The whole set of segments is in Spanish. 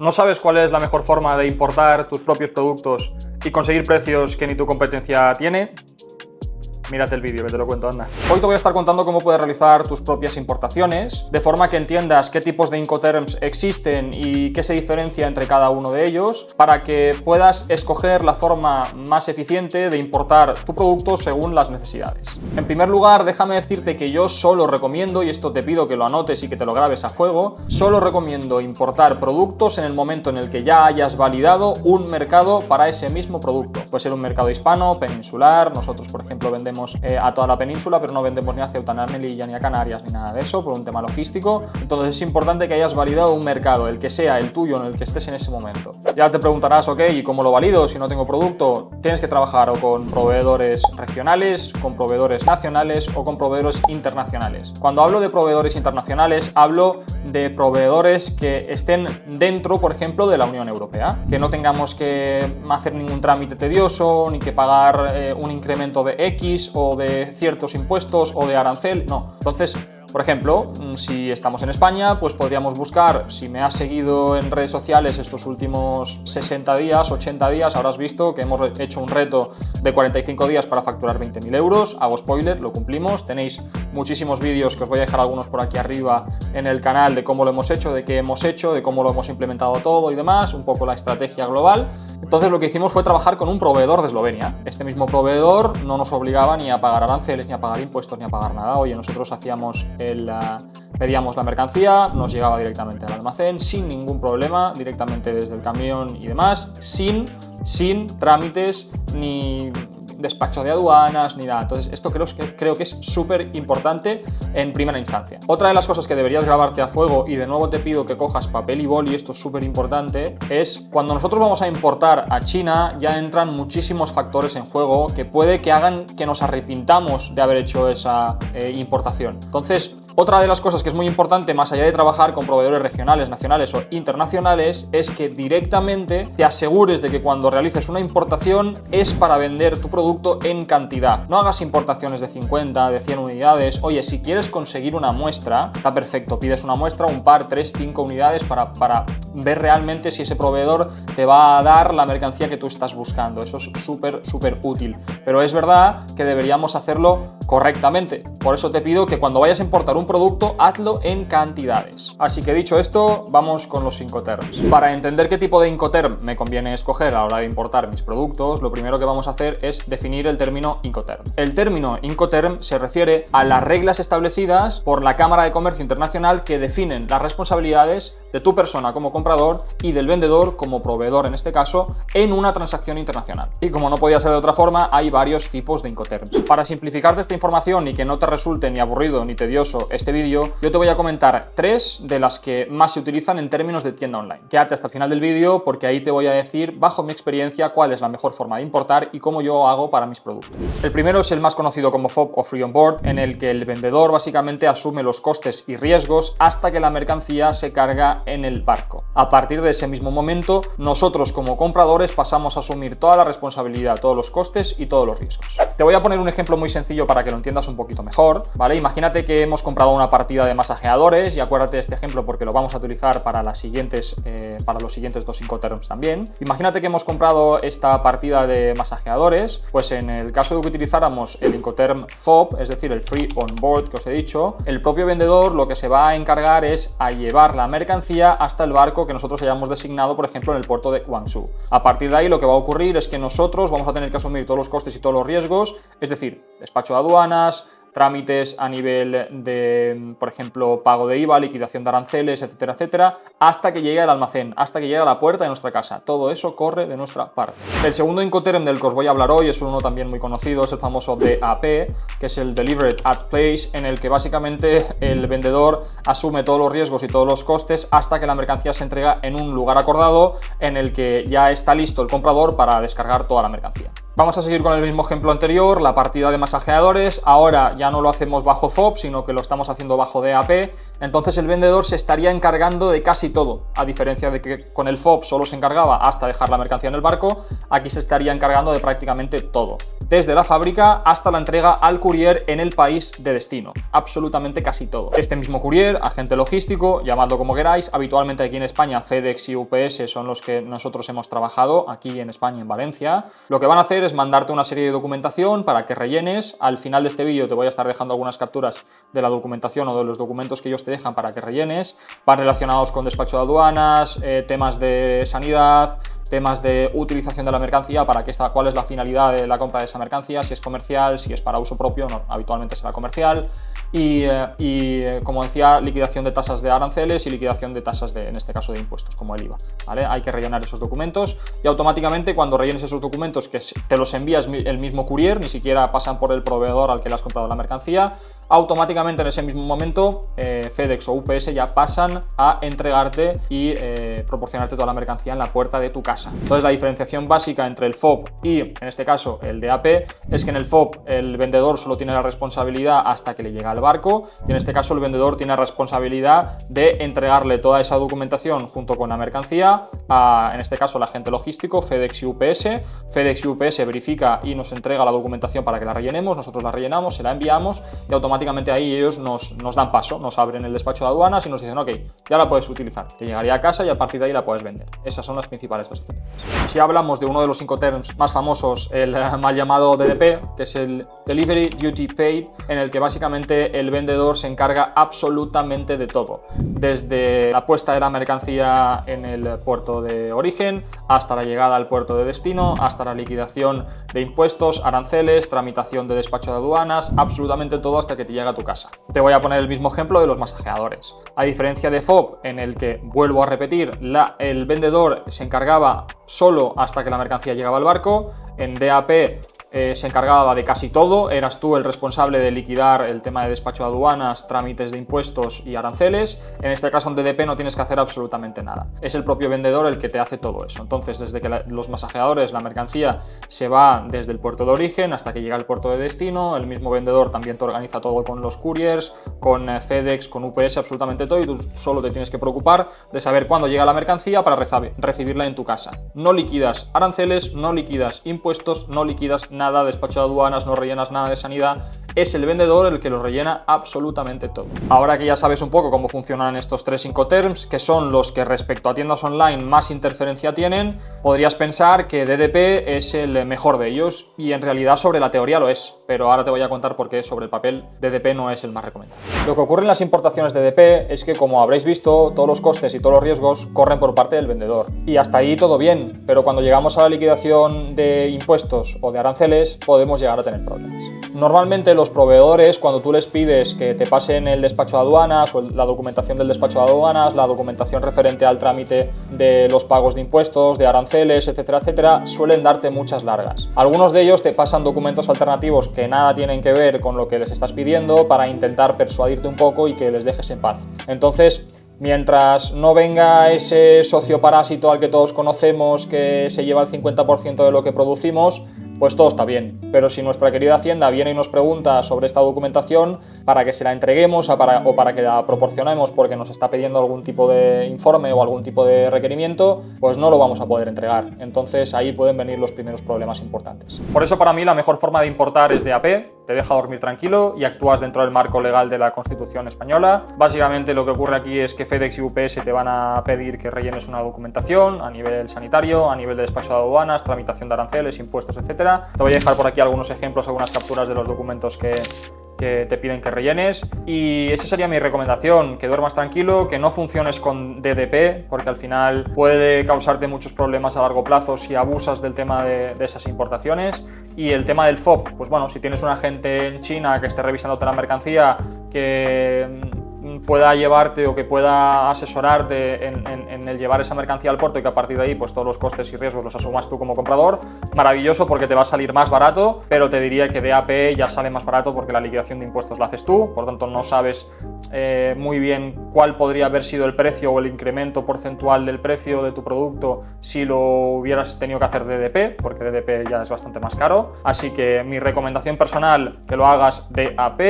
¿No sabes cuál es la mejor forma de importar tus propios productos y conseguir precios que ni tu competencia tiene? Mírate el vídeo que te lo cuento, anda. Hoy te voy a estar contando cómo puedes realizar tus propias importaciones, de forma que entiendas qué tipos de Incoterms existen y qué se diferencia entre cada uno de ellos, para que puedas escoger la forma más eficiente de importar tu producto según las necesidades. En primer lugar, déjame decirte que yo solo recomiendo, y esto te pido que lo anotes y que te lo grabes a fuego, solo recomiendo importar productos en el momento en el que ya hayas validado un mercado para ese mismo producto. Puede ser un mercado hispano, peninsular. Nosotros, por ejemplo, vendemos a toda la península, pero no vendemos ni a Ceuta, ni a Melilla, ni a Canarias, ni nada de eso, por un tema logístico. Entonces es importante que hayas validado un mercado, el que sea el tuyo, en el que estés en ese momento. Ya te preguntarás, ok, ¿y cómo lo valido si no tengo producto? Tienes que trabajar o con proveedores regionales, con proveedores nacionales o con proveedores internacionales. Cuando hablo de proveedores internacionales, hablo de proveedores que estén dentro, por ejemplo, de la Unión Europea, que no tengamos que hacer ningún trámite tedioso, ni que pagar un incremento de X o de ciertos impuestos o de arancel, no. Entonces, por ejemplo, si estamos en España, pues podríamos buscar, si me has seguido en redes sociales estos últimos 60 días, 80 días, habrás visto que hemos hecho un reto de 45 días para facturar 20.000 euros. Hago spoiler, lo cumplimos. Tenéis muchísimos vídeos, que os voy a dejar algunos por aquí arriba en el canal, de cómo lo hemos hecho, de qué hemos hecho, de cómo lo hemos implementado todo y demás, un poco la estrategia global. Entonces lo que hicimos fue trabajar con un proveedor de Eslovenia. Este mismo proveedor no nos obligaba ni a pagar aranceles, ni a pagar impuestos, ni a pagar nada. Oye, nosotros pedíamos la mercancía, nos llegaba directamente al almacén sin ningún problema, directamente desde el camión y demás, sin trámites ni despacho de aduanas ni nada. Entonces esto creo que es súper importante en primera instancia. Otra de las cosas que deberías grabarte a fuego, y de nuevo te pido que cojas papel y boli, esto es súper importante, es cuando nosotros vamos a importar a China ya entran muchísimos factores en juego que puede que hagan que nos arrepintamos de haber hecho esa importación. Entonces, otra de las cosas que es muy importante, más allá de trabajar con proveedores regionales, nacionales o internacionales, es que directamente te asegures de que cuando realices una importación es para vender tu producto en cantidad. No hagas importaciones de 50, de 100 unidades. Oye, si quieres conseguir una muestra, está perfecto, pides una muestra, un par, 3, 5 unidades para ver realmente si ese proveedor te va a dar la mercancía que tú estás buscando. Eso es súper útil. Pero es verdad que deberíamos hacerlo correctamente. Por eso te pido que cuando vayas a importar un producto, hazlo en cantidades. Así que dicho esto, vamos con los Incoterms. Para entender qué tipo de Incoterm me conviene escoger a la hora de importar mis productos, lo primero que vamos a hacer es definir el término Incoterm. El término Incoterm se refiere a las reglas establecidas por la Cámara de Comercio Internacional que definen las responsabilidades de tu persona como comprador y del vendedor como proveedor, en este caso, en una transacción internacional. Y como no podía ser de otra forma, hay varios tipos de Incoterms. Para simplificarte esta información y que no te resulte ni aburrido ni tedioso este vídeo, yo te voy a comentar 3 de las que más se utilizan en términos de tienda online. Quédate hasta el final del vídeo porque ahí te voy a decir, bajo mi experiencia, cuál es la mejor forma de importar y cómo yo hago para mis productos. El primero es el más conocido como FOB o Free On Board, en el que el vendedor básicamente asume los costes y riesgos hasta que la mercancía se carga en el barco. A partir de ese mismo momento, nosotros como compradores pasamos a asumir toda la responsabilidad, todos los costes y todos los riesgos. Te voy a poner un ejemplo muy sencillo para que lo entiendas un poquito mejor, ¿vale? Imagínate que hemos comprado una partida de masajeadores, y acuérdate de este ejemplo porque lo vamos a utilizar para los siguientes 2 Incoterms también. Imagínate que hemos comprado esta partida de masajeadores, pues en el caso de que utilizáramos el Incoterm FOB, es decir, el Free On Board que os he dicho, el propio vendedor lo que se va a encargar es a llevar la mercancía hasta el barco que nosotros hayamos designado, por ejemplo, en el puerto de Guangzhou. A partir de ahí lo que va a ocurrir es que nosotros vamos a tener que asumir todos los costes y todos los riesgos, es decir, despacho de aduanas, trámites a nivel de, por ejemplo, pago de IVA, liquidación de aranceles, etcétera, etcétera, hasta que llegue al almacén, hasta que llegue a la puerta de nuestra casa. Todo eso corre de nuestra parte. El segundo Incoterm del que os voy a hablar hoy es uno también muy conocido, es el famoso DAP, que es el Delivered at Place, en el que básicamente el vendedor asume todos los riesgos y todos los costes hasta que la mercancía se entrega en un lugar acordado en el que ya está listo el comprador para descargar toda la mercancía. Vamos a seguir con el mismo ejemplo anterior, la partida de masajeadores. Ahora ya no lo hacemos bajo FOB, sino que lo estamos haciendo bajo DAP. Entonces el vendedor se estaría encargando de casi todo, a diferencia de que con el FOB solo se encargaba hasta dejar la mercancía en el barco, aquí se estaría encargando de prácticamente todo, desde la fábrica hasta la entrega al courier en el país de destino, absolutamente casi todo. Este mismo courier, agente logístico, llamadlo como queráis, habitualmente aquí en España FedEx y UPS son los que nosotros hemos trabajado aquí en España, en Valencia. Lo que van a hacer es mandarte una serie de documentación para que rellenes. Al final de este vídeo te voy a estar dejando algunas capturas de la documentación o de los documentos que ellos te dejan para que rellenes. Van relacionados con despacho de aduanas, temas de sanidad, temas de utilización de la mercancía, cuál es la finalidad de la compra de esa mercancía, si es comercial, si es para uso propio, no, habitualmente será comercial, y como decía, liquidación de tasas de aranceles y liquidación de tasas en este caso de impuestos, como el IVA, ¿vale? Hay que rellenar esos documentos y automáticamente cuando rellenes esos documentos, que te los envías el mismo courier, ni siquiera pasan por el proveedor al que le has comprado la mercancía, automáticamente en ese mismo momento FedEx o UPS ya pasan a entregarte y proporcionarte toda la mercancía en la puerta de tu casa. Entonces la diferenciación básica entre el FOB y en este caso el DAP es que en el FOB el vendedor solo tiene la responsabilidad hasta que le llega al barco y en este caso el vendedor tiene la responsabilidad de entregarle toda esa documentación junto con la mercancía a, en este caso, el agente logístico FedEx y UPS. FedEx y UPS verifica y nos entrega la documentación para que la rellenemos, nosotros la rellenamos, se la enviamos y automáticamente ahí ellos nos dan paso, nos abren el despacho de aduanas y nos dicen ok, ya la puedes utilizar, te llegaría a casa y a partir de ahí la puedes vender. Esas son las principales dos diferencias. Si hablamos de uno de los Incoterms más famosos, el mal llamado DDP, que es el Delivery Duty Paid, en el que básicamente el vendedor se encarga absolutamente de todo, desde la puesta de la mercancía en el puerto de origen hasta la llegada al puerto de destino, hasta la liquidación de impuestos, aranceles, tramitación de despacho de aduanas, absolutamente todo hasta que te llega a tu casa. Te voy a poner el mismo ejemplo de los masajeadores. A diferencia de FOB, en el que, vuelvo a repetir, el vendedor se encargaba solo hasta que la mercancía llegaba al barco, en DAP se encargaba de casi todo, eras tú el responsable de liquidar el tema de despacho de aduanas, trámites de impuestos y aranceles. En este caso en DDP no tienes que hacer absolutamente nada, es el propio vendedor el que te hace todo eso. Entonces desde que los masajeadores, la mercancía se va desde el puerto de origen hasta que llega al puerto de destino, el mismo vendedor también te organiza todo con los couriers, con FedEx, con UPS, absolutamente todo, y tú solo te tienes que preocupar de saber cuándo llega la mercancía para recibirla en tu casa. No liquidas aranceles, no liquidas impuestos, no liquidas nada, despacho de aduanas, no rellenas nada de sanidad, es el vendedor el que lo rellena absolutamente todo. Ahora que ya sabes un poco cómo funcionan estos tres Incoterms, que son los que respecto a tiendas online más interferencia tienen, podrías pensar que DDP es el mejor de ellos y en realidad sobre la teoría lo es, pero ahora te voy a contar por qué sobre el papel DDP no es el más recomendable. Lo que ocurre en las importaciones de DDP es que, como habréis visto, todos los costes y todos los riesgos corren por parte del vendedor y hasta ahí todo bien, pero cuando llegamos a la liquidación de impuestos o de aranceles podemos llegar a tener problemas. Normalmente los proveedores, cuando tú les pides que te pasen el despacho de aduanas o la documentación del despacho de aduanas, la documentación referente al trámite de los pagos de impuestos, de aranceles, etcétera, etcétera, suelen darte muchas largas. Algunos de ellos te pasan documentos alternativos que nada tienen que ver con lo que les estás pidiendo para intentar persuadirte un poco y que les dejes en paz. Entonces, mientras no venga ese socio parásito al que todos conocemos que se lleva el 50% de lo que producimos, pues todo está bien. Pero si nuestra querida Hacienda viene y nos pregunta sobre esta documentación para que se la entreguemos o para que la proporcionemos porque nos está pidiendo algún tipo de informe o algún tipo de requerimiento, pues no lo vamos a poder entregar. Entonces ahí pueden venir los primeros problemas importantes. Por eso para mí la mejor forma de importar es DAP, te deja dormir tranquilo y actúas dentro del marco legal de la Constitución española. Básicamente lo que ocurre aquí es que FedEx y UPS te van a pedir que rellenes una documentación a nivel sanitario, a nivel de despacho de aduanas, tramitación de aranceles, impuestos, etcétera. Te voy a dejar por aquí algunos ejemplos, algunas capturas de los documentos que te piden que rellenes y esa sería mi recomendación, que duermas tranquilo, que no funciones con DDP porque al final puede causarte muchos problemas a largo plazo si abusas del tema de esas importaciones. Y el tema del FOB, pues bueno, si tienes un agente en China que esté revisándote la mercancía, que pueda llevarte o que pueda asesorarte en el llevar esa mercancía al puerto y que a partir de ahí pues todos los costes y riesgos los asumas tú como comprador, maravilloso porque te va a salir más barato, pero te diría que DAP ya sale más barato porque la liquidación de impuestos la haces tú, por tanto no sabes muy bien cuál podría haber sido el precio o el incremento porcentual del precio de tu producto si lo hubieras tenido que hacer DDP, porque DDP ya es bastante más caro. Así que mi recomendación personal, que lo hagas DAP,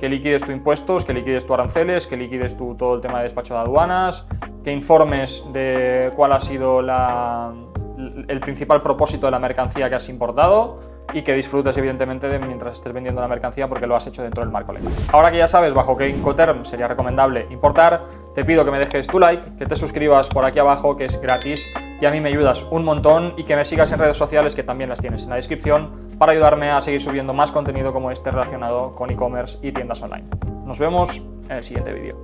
que liquides tus impuestos, que liquides tus aranceles, que liquides todo el tema de despacho de aduanas, que informes de cuál ha sido el principal propósito de la mercancía que has importado y que disfrutes evidentemente de mientras estés vendiendo la mercancía porque lo has hecho dentro del marco legal. Ahora que ya sabes bajo qué Incoterm sería recomendable importar, te pido que me dejes tu like, que te suscribas por aquí abajo, que es gratis y a mí me ayudas un montón, y que me sigas en redes sociales, que también las tienes en la descripción, para ayudarme a seguir subiendo más contenido como este relacionado con e-commerce y tiendas online. Nos vemos en el siguiente vídeo.